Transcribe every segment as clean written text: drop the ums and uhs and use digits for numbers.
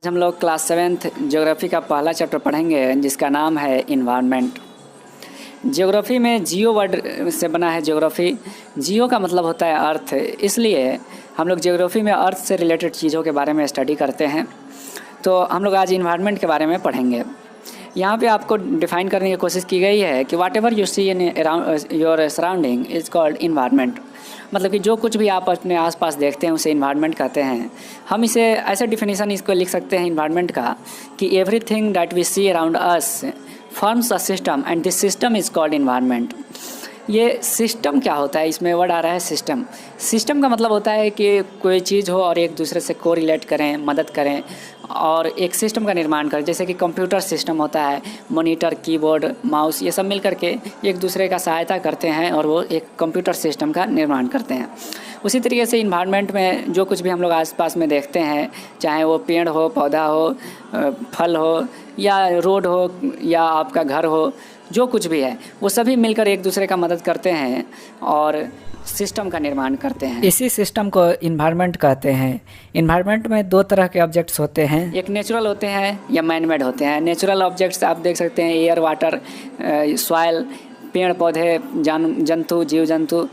हम लोग class seventh geography का पहला चैप्टर पढ़ेंगे जिसका नाम है इन्वायरमेंट। ज्योग्राफी में जियो वर्ड से बना है। ज्योग्राफी जियो का मतलब होता है अर्थ, इसलिए हम लोग ज्योग्राफी में अर्थ से रिलेटेड चीज़ों के बारे में स्टडी करते हैं। तो हम लोग आज इन्वायरमेंट के बारे में पढ़ेंगे। यहाँ पे आपको डिफ़ाइन करने की कोशिश की गई है कि whatever you see in around your surrounding is called environment. मतलब कि जो कुछ भी आप अपने आसपास देखते हैं उसे इन्वायरमेंट कहते हैं। हम इसे ऐसे डिफिनीसन इसको लिख सकते हैं इन्वायरमेंट का कि everything that we see around us forms a system and this system is called environment. ये सिस्टम क्या होता है, इसमें वर्ड आ रहा है सिस्टम। सिस्टम का मतलब होता है कि कोई चीज़ हो और एक दूसरे से कोरिलेट करें, मदद करें और एक सिस्टम का निर्माण करें। जैसे कि कंप्यूटर सिस्टम होता है, मॉनिटर, कीबोर्ड, माउस, ये सब मिल करके एक दूसरे का सहायता करते हैं और वो एक कंप्यूटर सिस्टम का निर्माण करते हैं। उसी तरीके से इन्वायरमेंट में जो कुछ भी हम लोग आसपास में देखते हैं, चाहे वो पेड़ हो, पौधा हो, फल हो या रोड हो या आपका घर हो, जो कुछ भी है वो सभी मिलकर एक दूसरे का मदद करते हैं और सिस्टम का निर्माण करते हैं। इसी सिस्टम को इन्वायरमेंट कहते हैं। इन्वायरमेंट में दो तरह के ऑब्जेक्ट्स होते हैं, एक नेचुरल होते हैं या मैनमेड होते हैं। नेचुरल ऑब्जेक्ट्स आप देख सकते हैं एयर, वाटर, सॉइल, पेड़ पौधे, जंतु, जीव जंतु।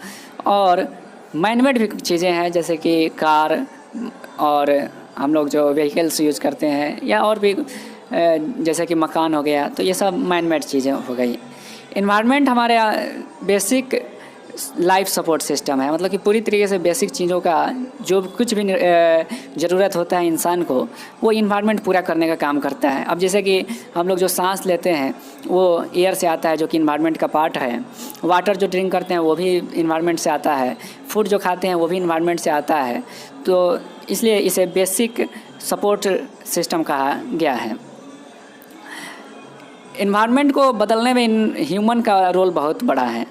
और मैनमेड भी चीज़ें हैं जैसे कि कार और हम लोग जो व्हीकल्स यूज़ करते हैं या और भी जैसे कि मकान हो गया, तो ये सब मैनमेड चीज़ें हो गई। इन्वायरमेंट हमारे बेसिक लाइफ सपोर्ट सिस्टम है। मतलब कि पूरी तरीके से बेसिक चीज़ों का जो कुछ भी ज़रूरत होता है इंसान को, वो इन्वायरमेंट पूरा करने का काम करता है। अब जैसे कि हम लोग जो सांस लेते हैं वो एयर से आता है जो कि इन्वायरमेंट का पार्ट है। वाटर जो ड्रिंक करते हैं वो भी इन्वायरमेंट से आता है। फूड जो खाते हैं वो भी इन्वायरमेंट से आता है। तो इसलिए इसे बेसिक सपोर्ट सिस्टम कहा गया है। इन्वायरमेंट को बदलने में ह्यूमन का रोल बहुत बड़ा है।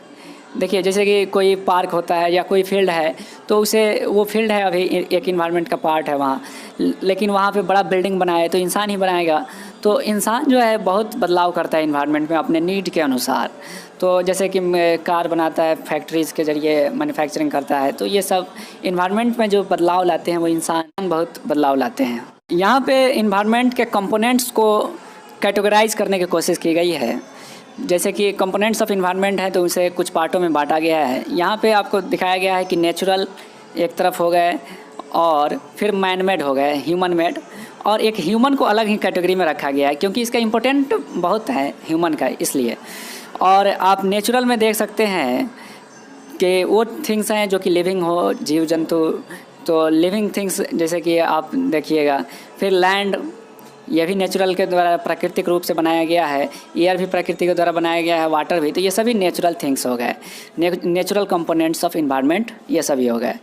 देखिए, जैसे कि कोई पार्क होता है या कोई फील्ड है, तो उसे वो फील्ड है अभी एक इन्वायरमेंट का पार्ट है वहाँ, लेकिन वहाँ पे बड़ा बिल्डिंग बनाए तो इंसान ही बनाएगा। तो इंसान जो है बहुत बदलाव करता है इन्वायरमेंट में अपने नीड के अनुसार। तो जैसे कि कार बनाता है, फैक्ट्रीज़ के ज़रिए मैन्युफैक्चरिंग करता है, तो ये सब इन्वायरमेंट में जो बदलाव लाते हैं वो इंसान बहुत बदलाव लाते हैं। यहाँ पे इन्वायरमेंट के कंपोनेंट्स को कैटेगराइज करने की कोशिश की गई है। जैसे कि कंपोनेंट्स ऑफ इन्वायरमेंट है तो उसे कुछ पार्टों में बांटा गया है। यहाँ पे आपको दिखाया गया है कि नेचुरल एक तरफ हो गए और फिर मैनमेड हो गए, ह्यूमन मेड, और एक ह्यूमन को अलग ही कैटेगरी में रखा गया है क्योंकि इसका इम्पोर्टेंट बहुत है ह्यूमन का, इसलिए। और आप नेचुरल में देख सकते हैं कि वो थिंग्स हैं जो कि लिविंग हो, जीव जंतु। तो लिविंग थिंग्स जैसे कि आप देखिएगा, फिर लैंड, यह भी नेचुरल के द्वारा प्राकृतिक रूप से बनाया गया है। एयर भी प्रकृति के द्वारा बनाया गया है, वाटर भी। तो ये सभी नेचुरल थिंग्स हो गए, नेचुरल कंपोनेंट्स ऑफ इन्वायरमेंट, ये सभी हो गए।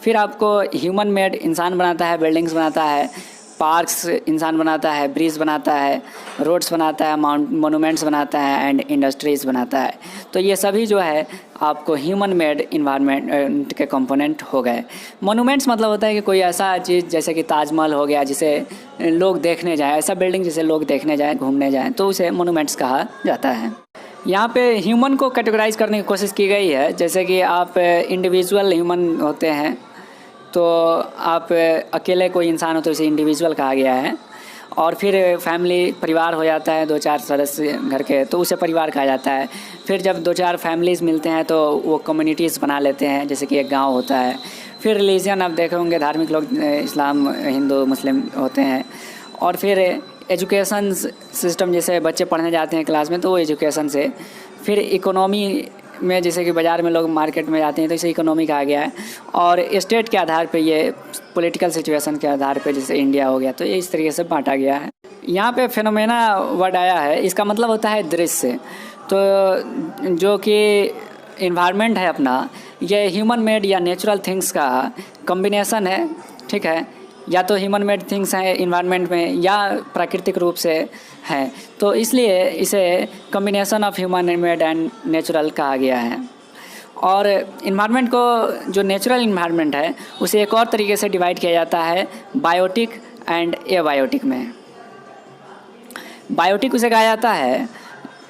फिर आपको ह्यूमन मेड, इंसान बनाता है, बिल्डिंग्स बनाता है, पार्क्स इंसान बनाता है, ब्रिज बनाता है, रोड्स बनाता है, मोनूमेंट्स बनाता है एंड इंडस्ट्रीज़ बनाता है। तो ये सभी जो है आपको ह्यूमन मेड इन्वायरमेंट के कंपोनेंट हो गए। मोनूमेंट्स मतलब होता है कि कोई ऐसा चीज़ जैसे कि ताजमहल हो गया जिसे लोग देखने जाएँ, ऐसा बिल्डिंग जिसे लोग देखने जाएँ, घूमने जाएँ, तो उसे मोनूमेंट्स कहा जाता है। यहाँ पे ह्यूमन को कैटेगराइज करने की कोशिश की गई है। जैसे कि आप इंडिविजुअल ह्यूमन होते हैं, तो आप अकेले कोई इंसान हो तो उसे इंडिविजुअल कहा गया है। और फिर फैमिली, परिवार हो जाता है, 2-4 सदस्य घर के, तो उसे परिवार कहा जाता है। फिर जब 2-4 फैमिलीज़ मिलते हैं तो वो कम्युनिटीज़ बना लेते हैं, जैसे कि एक गांव होता है। फिर रिलीजन आप देखे होंगे, धार्मिक लोग इस्लाम, हिंदू, मुस्लिम होते हैं। और फिर एजुकेशन सिस्टम, जैसे बच्चे पढ़ने जाते हैं क्लास में तो वो एजुकेशन से। फिर इकोनॉमी में, जैसे कि बाज़ार में लोग मार्केट में जाते हैं तो इसे इकोनॉमी कहा गया है। और स्टेट के आधार पे, ये पॉलिटिकल सिचुएशन के आधार पे, जैसे इंडिया हो गया, तो ये इस तरीके से बांटा गया है। यहाँ पे फेनोमेना वर्ड आया है, इसका मतलब होता है दृश्य। तो जो कि इन्वायरमेंट है अपना, ये ह्यूमन मेड या नेचुरल थिंग्स का कम्बिनेशन है, ठीक है। या तो ह्यूमन मेड थिंग्स हैं इन्वायरमेंट में या प्राकृतिक रूप से हैं, तो इसलिए इसे combination of human made and natural कहा गया है। और इन्वायरमेंट को, जो नेचुरल इन्वायरमेंट है, उसे एक और तरीके से डिवाइड किया जाता है बायोटिक एंड एबायोटिक में। बायोटिक उसे कहा जाता है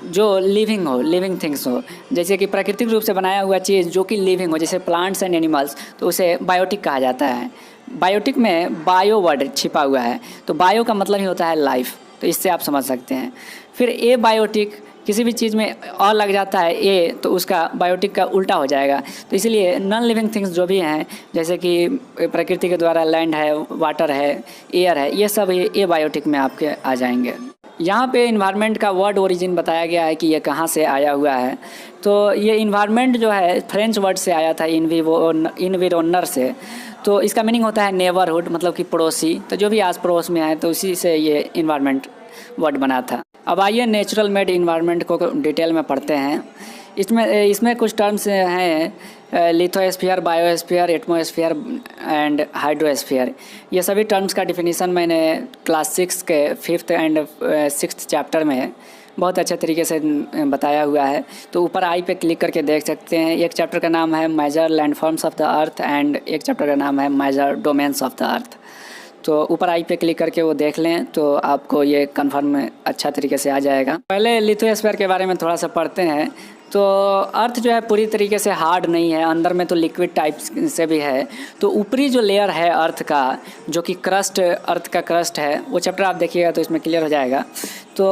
जो लिविंग हो, लिविंग थिंग्स हो, जैसे कि प्राकृतिक रूप से बनाया हुआ चीज़ जो कि लिविंग हो, जैसे प्लांट्स एंड एनिमल्स, तो उसे बायोटिक कहा जाता है। बायोटिक में बायो वर्ड छिपा हुआ है, तो बायो का मतलब ही होता है लाइफ, तो इससे आप समझ सकते हैं। फिर ए बायोटिक, किसी भी चीज़ में और लग जाता है ए तो उसका बायोटिक का उल्टा हो जाएगा। तो इसलिए नॉन लिविंग थिंग्स जो भी हैं, जैसे कि प्रकृति के द्वारा लैंड है, वाटर है, एयर है, ये सब ए बायोटिक में आपके आ जाएंगे। यहाँ पे इन्वायरमेंट का वर्ड ओरिजिन बताया गया है कि ये कहाँ से आया हुआ है। तो ये इन्वायरमेंट जो है फ्रेंच वर्ड से आया था, इन्विरोनर से। तो इसका मीनिंग होता है नेबरहुड, मतलब कि पड़ोसी। तो जो भी आस पड़ोस में है तो उसी से ये इन्वायरमेंट वर्ड बना था। अब आइए नेचुरल मेड इन्वायरमेंट को डिटेल में पढ़ते हैं। इसमें कुछ टर्म्स हैं, lithosphere, biosphere, atmosphere and hydrosphere. ये सभी टर्म्स का डिफिनीसन मैंने क्लास 6 के 5th एंड 6th चैप्टर में बहुत अच्छे तरीके से बताया हुआ है। तो ऊपर आई पे क्लिक करके देख सकते हैं। एक चैप्टर का नाम है major landforms of the earth and एक चैप्टर का नाम है major domains of the earth. तो ऊपर आई पे क्लिक करके वो देख लें तो आपको ये कन्फर्म अच्छा तरीके से आ जाएगा। पहले लिथोस्फीयर के बारे में थोड़ा सा पढ़ते हैं। तो अर्थ जो है पूरी तरीके से हार्ड नहीं है, अंदर में तो लिक्विड टाइप से भी है। तो ऊपरी जो लेयर है अर्थ का, जो कि क्रस्ट, अर्थ का क्रस्ट है, वो चैप्टर आप देखिएगा तो इसमें क्लियर हो जाएगा। तो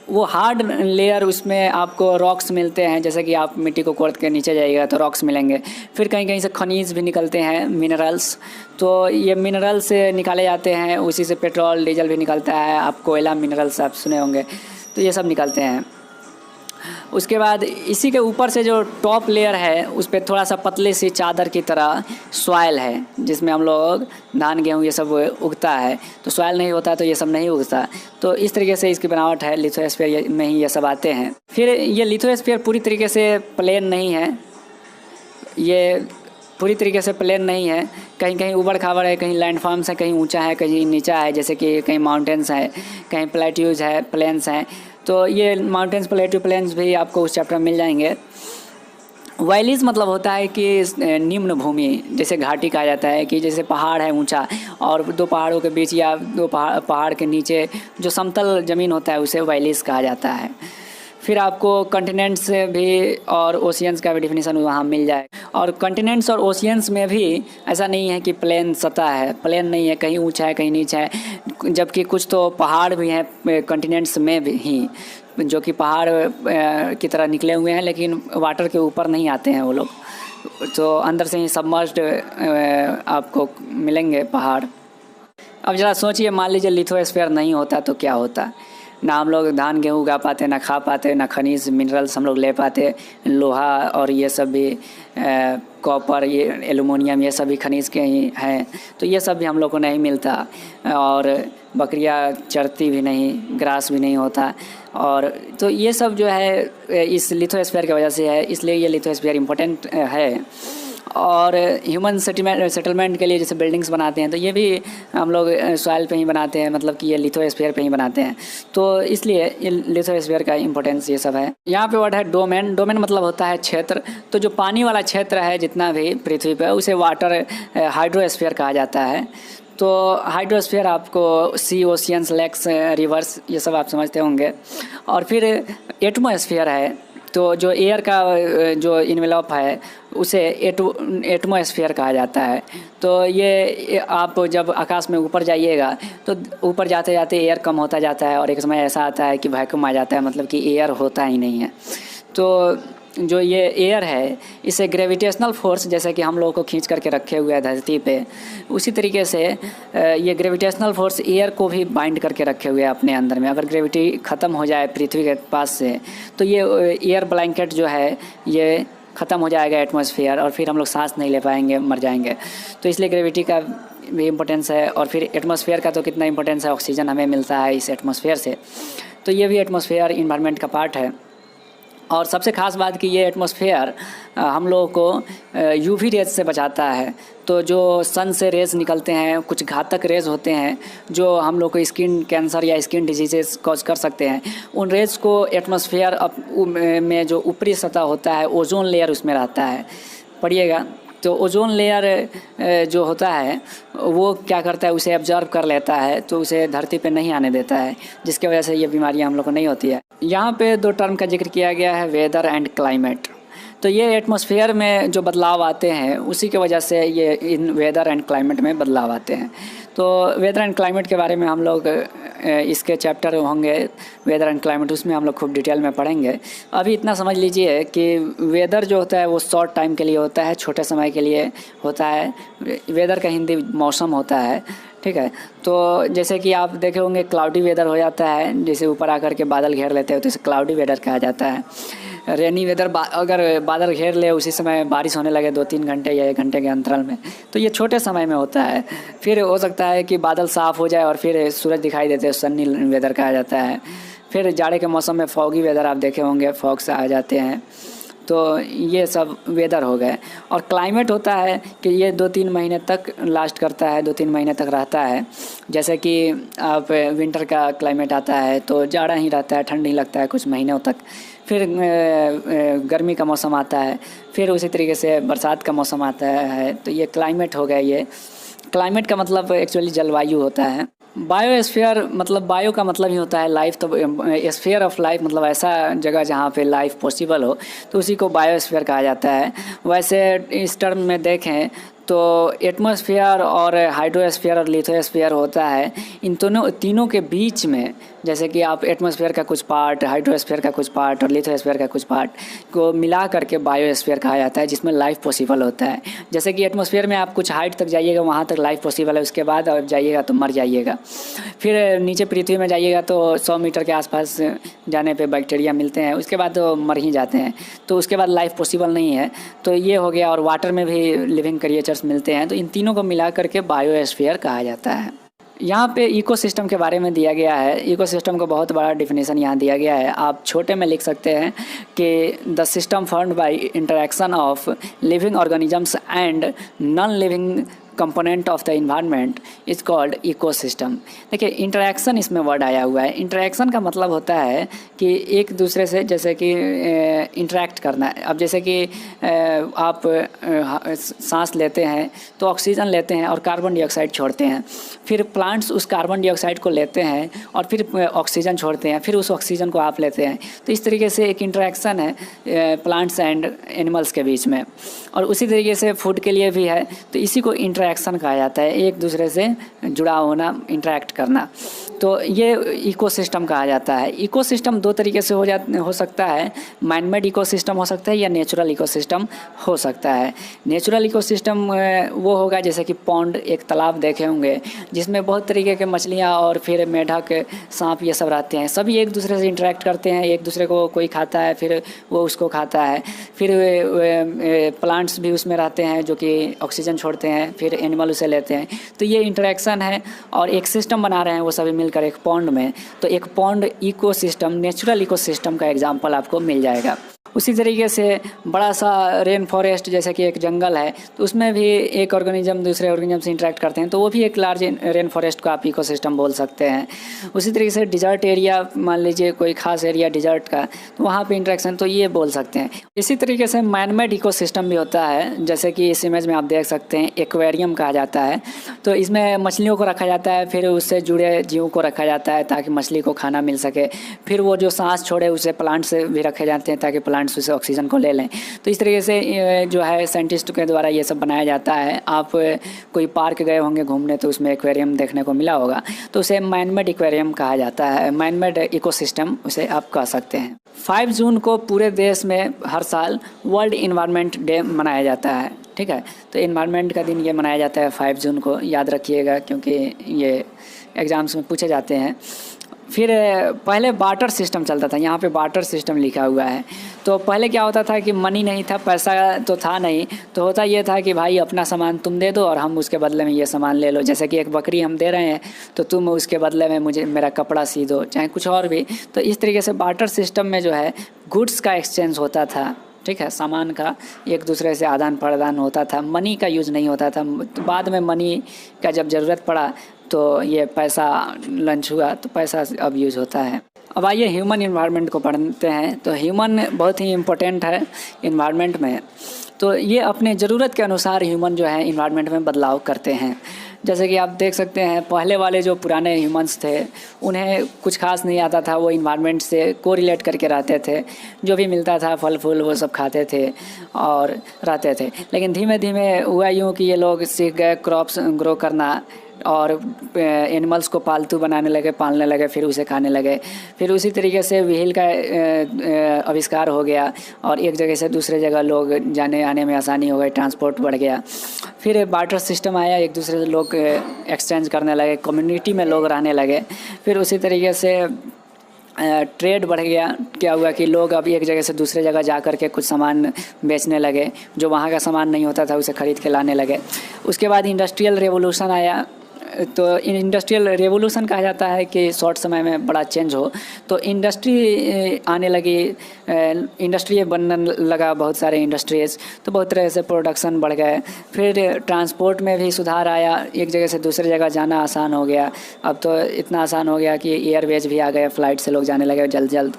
वो हार्ड लेयर, उसमें आपको रॉक्स मिलते हैं, जैसे कि आप मिट्टी को कोड़ के नीचे जाइएगा तो रॉक्स मिलेंगे। फिर कहीं कहीं से खनिज भी निकलते हैं, मिनरल्स। तो ये मिनरल से निकाले जाते हैं, उसी से पेट्रोल डीजल भी निकलता है। आप कोयला मिनरल्स आप सुने होंगे, तो ये सब निकलते हैं। उसके बाद इसी के ऊपर से जो टॉप लेयर है उस पर थोड़ा सा पतली सी चादर की तरह सॉइल है, जिसमें हम लोग धान गेहूँ ये सब उगता है। तो सॉइल नहीं होता तो ये सब नहीं उगता। तो इस तरीके से इसकी बनावट है। लिथोस्फीयर में ही ये सब आते हैं। फिर ये लिथोस्फीयर पूरी तरीके से प्लेन नहीं है, ये पूरी तरीके से प्लेन नहीं है। कहीं कहीं उबड़ खाबड़ है, कहीं लैंडफॉर्म्स है, कहीं ऊंचा है, कहीं नीचा है, जैसे कि कहीं माउंटेन्स है, कहीं प्लेट्यूज है, प्लेन्स हैं। तो ये माउंटेन्स, प्लेट्यू, प्लेन्स भी आपको उस चैप्टर में मिल जाएंगे। वैलीज मतलब होता है कि निम्न भूमि, जैसे घाटी कहा जाता है कि जैसे पहाड़ है ऊंचा और दो पहाड़ों के बीच या दो पहाड़ के नीचे जो समतल ज़मीन होता है उसे वैलीज कहा जाता है। फिर आपको कॉन्टिनेंट्स भी और ओशियंस का भी डिफिनीसन वहाँ मिल जाए। और कॉन्टिनेंट्स और ओशियंस में भी ऐसा नहीं है कि प्लेन सतह है, प्लेन नहीं है, कहीं ऊंचा है कहीं नीचा है। जबकि कुछ तो पहाड़ भी हैं कॉन्टिनेंट्स में भी ही, जो कि पहाड़ की तरह निकले हुए हैं, लेकिन वाटर के ऊपर नहीं आते हैं वो लोग। तो अंदर से ही सबमर्ज्ड आपको मिलेंगे पहाड़। अब ज़रा सोचिए, मान लीजिए लिथोस्फीयर नहीं होता तो क्या होता। ना हम लोग धान गेहूँ उगा पाते, ना खा पाते, ना खनिज मिनरल्स हम लोग ले पाते। लोहा और ये सब भी, कॉपर, ये एल्युमिनियम, ये सभी खनिज के ही हैं। तो ये सब भी हम लोग को नहीं मिलता। और बकरियाँ चरती भी नहीं, ग्रास भी नहीं होता। और तो ये सब जो है इस लिथोस्फीयर की वजह से है, इसलिए ये लिथोस्फीयर इम्पोर्टेंट है। और ह्यूमन सेटलमेंट के लिए जैसे बिल्डिंग्स बनाते हैं तो ये भी हम लोग सॉइल पे ही बनाते हैं, मतलब कि ये लिथोस्फीयर पे ही बनाते हैं। तो इसलिए ये लिथोस्फीयर का इम्पोर्टेंस ये सब है। यहाँ पे वर्ड है डोमेन। डोमेन मतलब होता है क्षेत्र। तो जो पानी वाला क्षेत्र है जितना भी पृथ्वी पे, उसे वाटर हाइड्रोस्फीयर कहा जाता है। तो हाइड्रोस्फीयर आपको सी, ओशियंस, लेक्स, रिवर्स, ये सब आप समझते होंगे। और फिर एटमॉस्फेयर है, तो जो एयर का जो इन्वेलप है उसे एटमॉस्फेयर कहा जाता है। तो ये आप जब आकाश में ऊपर जाइएगा तो ऊपर जाते जाते एयर कम होता जाता है और एक समय ऐसा आता है कि वैक्यूम आ जाता है, मतलब कि एयर होता ही नहीं है। तो जो ये एयर है इसे ग्रेविटेशनल फोर्स, जैसे कि हम लोगों को खींच करके रखे हुए है धरती पे, उसी तरीके से ये ग्रेविटेशनल फोर्स एयर को भी बाइंड करके रखे हुए है अपने अंदर में। अगर ग्रेविटी ख़त्म हो जाए पृथ्वी के पास से तो ये एयर ब्लैंकेट जो है ये ख़त्म हो जाएगा एटमॉस्फेयर, और फिर हम लोग सांस नहीं ले पाएंगे, मर जाएंगे। तो इसलिए ग्रेविटी का भी इम्पोर्टेंस है। और फिर एटमॉस्फेयर का तो कितना इम्पोर्टेंस है, ऑक्सीजन हमें मिलता है इस एटमॉस्फेयर से। तो ये भी एटमॉस्फेयर इन्वायरमेंट का पार्ट है। और सबसे ख़ास बात कि ये एटमॉस्फेयर हम लोगों को यूवी रेज से बचाता है। तो जो सन से रेज निकलते हैं, कुछ घातक रेज होते हैं जो हम लोग को स्किन कैंसर या स्किन डिजीजेस कॉज कर सकते हैं, उन रेज को एटमॉस्फेयर में जो ऊपरी सतह होता है, ओजोन लेयर उसमें रहता है, पढ़िएगा। तो ओजोन लेयर जो होता है वो क्या करता है, उसे एब्जॉर्ब कर लेता है, तो उसे धरती पे नहीं आने देता है, जिसकी वजह से ये बीमारियां हम लोग को नहीं होती है। यहाँ पे दो टर्म का जिक्र किया गया है, वेदर एंड क्लाइमेट। तो ये एटमॉस्फेयर में जो बदलाव आते हैं उसी की वजह से ये इन वेदर एंड क्लाइमेट में बदलाव आते हैं। तो वेदर एंड क्लाइमेट के बारे में हम लोग इसके चैप्टर होंगे वेदर एंड क्लाइमेट, उसमें हम लोग खूब डिटेल में पढ़ेंगे। अभी इतना समझ लीजिए कि वेदर जो होता है वो शॉर्ट टाइम के लिए होता है, छोटे समय के लिए होता है। वेदर का हिंदी मौसम होता है, ठीक है। तो जैसे कि आप देखे होंगे क्लाउडी वेदर हो जाता है, जैसे ऊपर आकर के बादल घेर लेते हैं तो इसे क्लाउडी वेदर कहा जाता है। रेनी वेदर अगर बादल घेर ले उसी समय बारिश होने लगे 2-3 घंटे या 1 घंटे के अंतराल में, तो ये छोटे समय में होता है। फिर हो सकता है कि बादल साफ़ हो जाए और फिर सूरज दिखाई देते हैं, सन्नी वेदर कहा जाता है। फिर जाड़े के मौसम में फॉगी वेदर आप देखे होंगे, फॉग्स आ जाते हैं। तो ये सब वेदर हो गए। और क्लाइमेट होता है कि ये 2-3 महीने तक लास्ट करता है, 2-3 महीने तक रहता है। जैसे कि आप विंटर का क्लाइमेट आता है तो जाड़ा ही रहता है, ठंड ही लगता है कुछ महीनों तक। फिर गर्मी का मौसम आता है, फिर उसी तरीके से बरसात का मौसम आता है। तो ये क्लाइमेट हो गया। ये क्लाइमेट का मतलब एक्चुअली जलवायु होता है। बायोस्फीयर मतलब बायो का मतलब ही होता है लाइफ, तो स्फीयर ऑफ लाइफ मतलब ऐसा जगह जहाँ पे लाइफ पॉसिबल हो, तो उसी को बायोस्फीयर कहा जाता है। वैसे इस टर्म में देखें तो एटमॉस्फेयर और हाइड्रोस्फीयर और लिथोस्फीयर होता है। इन तीनों के बीच में, जैसे कि आप एटमॉस्फेयर का कुछ पार्ट, हाइड्रोस्फीयर का कुछ पार्ट और लिथोस्फीयर का कुछ पार्ट को मिला करके बायोस्फीयर कहा जाता है, जिसमें लाइफ पॉसिबल होता है। जैसे कि एटमॉस्फेयर में आप कुछ हाइट तक जाइएगा वहाँ तक लाइफ पॉसिबल है, उसके बाद आप जाइएगा तो मर जाइएगा। फिर नीचे पृथ्वी में जाइएगा तो 100 मीटर के आसपास जाने पे बैक्टीरिया मिलते हैं, उसके बाद तो मर ही जाते हैं, तो उसके बाद लाइफ पॉसिबल नहीं है। तो ये हो गया। और वाटर में भी लिविंग क्रिएचर्स मिलते हैं, तो इन तीनों को मिला करके बायोस्फीयर कहा जाता है। यहाँ पे इकोसिस्टम के बारे में दिया गया है। इकोसिस्टम को बहुत बड़ा डिफिनेशन यहाँ दिया गया है। आप छोटे में लिख सकते हैं कि the system formed by interaction of living organisms and non living component of the environment is called ecosystem. देखिए इंटरैक्शन इसमें वर्ड आया हुआ है। इंटरैक्शन का मतलब होता है कि एक दूसरे से जैसे कि इंटरैक्ट करना। अब जैसे कि आप सांस लेते हैं तो ऑक्सीजन लेते हैं और कार्बन डाइऑक्साइड छोड़ते हैं, फिर प्लांट्स उस कार्बन डाइऑक्साइड को लेते हैं और फिर ऑक्सीजन छोड़ते हैं, फिर उस ऑक्सीजन को आप लेते हैं। तो इस तरीके से एक इंटरैक्शन है प्लांट्स एंड एनिमल्स के बीच में। और उसी तरीके से फूड के लिए भी है, तो इसी को इंटरैक्शन कहा जाता है, एक दूसरे से जुड़ा होना, इंटरैक्ट करना। तो ये इकोसिस्टम कहा जाता है। इकोसिस्टम 2 तरीके से हो सकता है। मैन मेड इकोसिस्टम हो सकता है या नेचुरल इकोसिस्टम हो सकता है। नेचुरल इकोसिस्टम वो होगा जैसे कि पॉन्ड, एक तालाब देखे होंगे जिसमें बहुत तरीके के मछलियाँ और फिर मेढक, सांप ये सब रहते हैं। सभी एक दूसरे से इंटरैक्ट करते हैं, एक दूसरे को कोई खाता है फिर वो उसको खाता है। फिर प्लांट्स भी उसमें रहते हैं जो कि ऑक्सीजन छोड़ते हैं, फिर एनिमल उसे लेते हैं। तो ये इंटरैक्शन है और एक सिस्टम बना रहे हैं वो सभी मिलकर एक पॉन्ड में। तो एक पॉन्ड इकोसिस्टम, नेचुरल इकोसिस्टम का एग्जाम्पल आपको मिल जाएगा। उसी तरीके से बड़ा सा रेन फॉरेस्ट जैसे कि एक जंगल है, तो उसमें भी एक ऑर्गेनिज्म दूसरे ऑर्गेनिज्म से इंटरेक्ट करते हैं, तो वो भी एक लार्ज रेन फॉरेस्ट को आप इकोसिस्टम बोल सकते हैं। उसी तरीके से डिजर्ट एरिया, मान लीजिए कोई खास एरिया डिजर्ट का, तो वहाँ पे इंटरेक्शन, तो ये बोल सकते हैं। इसी तरीके से मैन मेड इकोसिस्टम भी होता है, जैसे कि इस इमेज में आप देख सकते हैं एक्वेरियम कहा जाता है। तो इसमें मछलियों को रखा जाता है, फिर उससे जुड़े जीवों को रखा जाता है ताकि मछली को खाना मिल सके। फिर वो जो सांस छोड़े उसे प्लांट्स भी रखे जाते हैं ताकि प्लांट्स उसे ऑक्सीजन को ले लें। तो इस तरीके से जो है साइंटिस्ट के द्वारा ये सब बनाया जाता है। आप कोई पार्क गए होंगे घूमने तो उसमें एक्वेरियम देखने को मिला होगा, तो उसे मैन मेड एक्वेरियम कहा जाता है, मैन मेड इकोसिस्टम उसे आप कह सकते हैं। 5 जून को पूरे देश में हर साल वर्ल्ड इन्वायरमेंट डे मनाया जाता है, ठीक है। तो इन्वायरमेंट का दिन ये मनाया जाता है 5 जून को, याद रखिएगा क्योंकि ये एग्ज़ाम्स में पूछे जाते हैं। फिर पहले बार्टर सिस्टम चलता था, यहाँ पे बार्टर सिस्टम लिखा हुआ है। तो पहले क्या होता था कि मनी नहीं था, पैसा तो था नहीं, तो होता ये था कि भाई अपना सामान तुम दे दो और हम उसके बदले में ये सामान ले लो। जैसे कि एक बकरी हम दे रहे हैं तो तुम उसके बदले में मुझे मेरा कपड़ा सी दो, चाहे कुछ और भी। तो इस तरीके से बार्टर सिस्टम में जो है गुड्स का एक्सचेंज होता था, ठीक है, सामान का एक दूसरे से आदान प्रदान होता था, मनी का यूज़ नहीं होता था। तो बाद में मनी का जब ज़रूरत पड़ा तो ये पैसा लॉन्च हुआ, तो पैसा अब यूज़ होता है। अब आइए ह्यूमन इन्वायरमेंट को पढ़ते हैं। तो ह्यूमन बहुत ही इम्पोर्टेंट है इन्वायरमेंट में। तो ये अपने ज़रूरत के अनुसार ह्यूमन जो है इन्वायरमेंट में बदलाव करते हैं। जैसे कि आप देख सकते हैं पहले वाले जो पुराने ह्यूमंस थे उन्हें कुछ खास नहीं आता था, वो इन्वायरमेंट से कोरिलेट करके रहते थे, जो भी मिलता था फल फूल वो सब खाते थे और रहते थे। लेकिन धीमे धीमे हुआ यूँ कि ये लोग सीख गए क्रॉप्स ग्रो करना और एनिमल्स को पालतू बनाने लगे, पालने लगे, फिर उसे खाने लगे। फिर उसी तरीके से व्हील का आविष्कार हो गया और एक जगह से दूसरे जगह लोग जाने आने में आसानी हो गई, ट्रांसपोर्ट बढ़ गया। फिर बार्टर सिस्टम आया, एक दूसरे से लोग एक्सचेंज करने लगे, कम्युनिटी में लोग रहने लगे। फिर उसी तरीके से ट्रेड बढ़ गया। क्या हुआ कि लोग अब एक जगह से दूसरे जगह जा कर के कुछ सामान बेचने लगे, जो वहाँ का सामान नहीं होता था उसे ख़रीद के लाने लगे। उसके बाद इंडस्ट्रियल रेवोल्यूशन आया। तो इंडस्ट्रियल रेवोल्यूशन कहा जाता है कि शॉर्ट समय में बड़ा चेंज हो, तो इंडस्ट्री आने लगी, इंडस्ट्री बनने लगा, बहुत सारे इंडस्ट्रीज़, तो बहुत तरह से प्रोडक्शन बढ़ गए। फिर ट्रांसपोर्ट में भी सुधार आया, एक जगह से दूसरी जगह जाना आसान हो गया। अब तो इतना आसान हो गया कि एयरवेज भी आ गए, फ़्लाइट से लोग जाने लगे जल्द जल्द।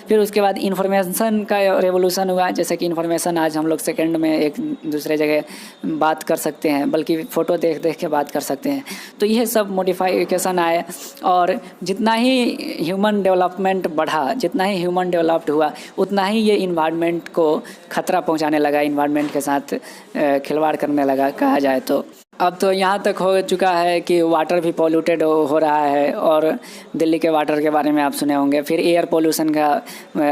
फिर उसके बाद इन्फॉर्मेशन का रेवोल्यूशन हुआ, जैसे कि इन्फॉर्मेशन आज हम लोग सेकंड में एक दूसरे जगह बात कर सकते हैं, बल्कि फ़ोटो देख देख के बात कर सकते हैं। तो यह सब मॉडिफिकेशन आए और जितना ही ह्यूमन डेवलपमेंट बढ़ा, जितना ही ह्यूमन डेवलप्ड हुआ, उतना ही ये इन्वायरमेंट को ख़तरा पहुंचाने लगा, इन्वायरमेंट के साथ खिलवाड़ करने लगा कहा जाए तो। अब तो यहाँ तक हो चुका है कि वाटर भी पॉल्यूटेड हो रहा है, और दिल्ली के वाटर के बारे में आप सुने होंगे। फिर एयर पोल्यूशन का,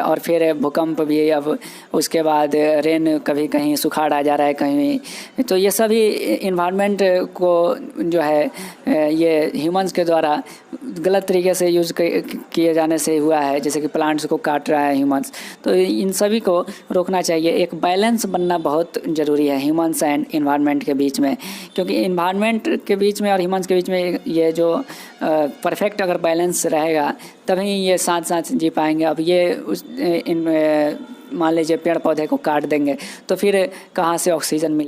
और फिर भूकंप भी, अब उसके बाद रेन, कभी कहीं सुखाड़ आ जा रहा है कहीं। तो ये सभी इन्वायरमेंट को जो है ये ह्यूमंस के द्वारा गलत तरीके से यूज़ किए जाने से हुआ है, जैसे कि प्लांट्स को काट रहा है ह्यूमंस। तो इन सभी को रोकना चाहिए। एक बैलेंस बनना बहुत ज़रूरी है ह्यूमंस एंड इन्वायरमेंट के बीच में, क्योंकि इन्वायरमेंट के बीच में और ह्यूमंस के बीच में ये जो परफेक्ट अगर बैलेंस रहेगा तभी ये साथ साथ जी पाएंगे। अब ये मान लीजिए पेड़ पौधे को काट देंगे तो फिर कहाँ से ऑक्सीजन मिले।